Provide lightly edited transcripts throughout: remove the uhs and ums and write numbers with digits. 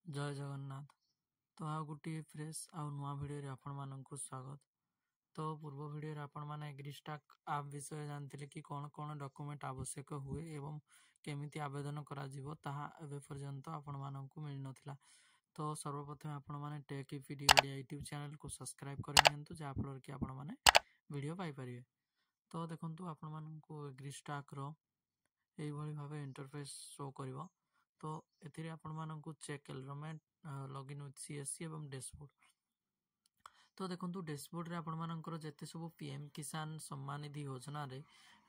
जय जगन्नाथ। तो आ गोटे फ्रेश आउ नुआ भिडियो आपण मानकु स्वागत। तो पूर्व भिडियो आपण माने एग्रीस्टाक आप विषय जानते कि कौन कौन डॉक्यूमेंट आवश्यक हुए एवं केमिति आवेदन करा जिवो ताहा एबे पर्यंत आपण मानकु मिल नथिला। तो सर्वप्रथम आपण माने tech EPD Odia YouTube channel को सब्सक्राइब कर नियंतु जा फल कि आपण माने वीडियो पाई परिवे। तो देखंतु आपण मानकु एग्रीस्टाक रो एई भली भाबे इंटरफेस शो करिवो। तो एथिरे आपण मानकु check enrolment login with CSC एवं डैशबोर्ड। तो देखंतु डैशबोर्ड रे आपण मानकर जेते सब पीएम किसान सम्मान निधि योजना रे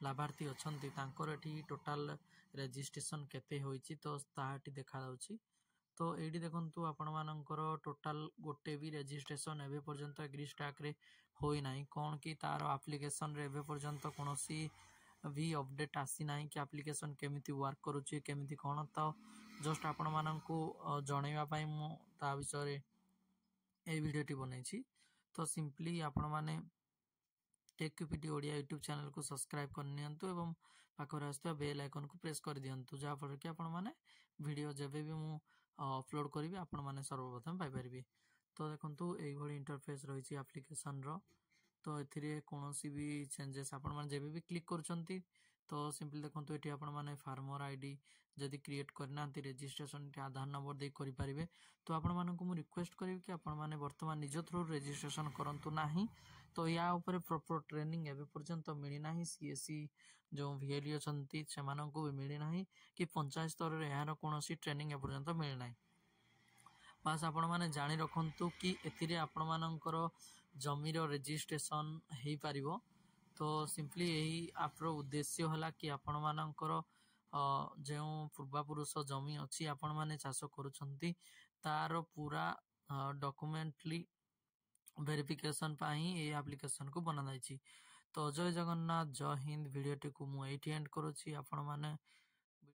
लाभार्थी अछंती तांकर एठी टोटल रजिस्ट्रेशन केते होईची तो ताहाटी देखा जाउची। तो एडी देखंतु आपण मानकर टोटल गोटे भी रजिस्ट्रेशन एबे पर्यंत एग्रीस्टाक रे होई नाही कोन कि तार एप्लीकेशन रे एबे पर्यंत कोनोसी भी अपडेट आसी नाही कि एप्लीकेशन केमिति वर्क करूची केमिति कोन। तो जस्ट आपण मानकु जणैवा पई मु ता विषय रे ए वीडियोटी बनैछि। तो सिंपली आपण माने tech UPD Odia YouTube channel को सब्सक्राइब कर नियंतु एवं पाखरे आस्था बेल आइकन को प्रेस कर दियंतु जा फल कि आपण माने वीडियो जेबे भी मु अपलोड करिवि आपण माने सर्वप्रथम पाई परिबे। तो देखंतु एई भली इंटरफेस रहिछि एप्लीकेशन रो। तो एथिरे कोनोसी भी चेंजेस आपण माने जेबे भी क्लिक करछंती तो सिंपली देखंतु एठी आपण माने फार्मर आईडी जदि क्रिएट करनांती रजिस्ट्रेशन के आधार नंबर दे करि परिबे। तो आपण मानकु मु रिक्वेस्ट करिवि कि आपण माने वर्तमान निज थ्रू रजिस्ट्रेशन करंतु नाही। तो या ऊपर प्रॉपर ट्रेनिंग एबे पर्यंत मिली नाही। सीएससी जो वीएलई अछंती सेमानंकु भी मिली नाही कि पंचायत स्तर रे यार कोनोसी ट्रेनिंग ए पर्यंत मिली नाही। बस आपण माने जानि रखंतु कि एथिरे आपण मानकर जमी रो रजिस्ट्रेशन हेई पारिबो। तो सिंपली यही आपरो उद्देश्य होला कि आपण मानकर जो पूर्वापुरुष जमी अच्छी आपण माने चाष करुछंती तार पूरा डॉक्यूमेंटली वेरिफिकेशन पाई ए एप्लीकेशन को बना जायछि। तो जय जगन्नाथ, जय हिंद। वीडियोटी को मु एठी एंड करूछि। आपण माने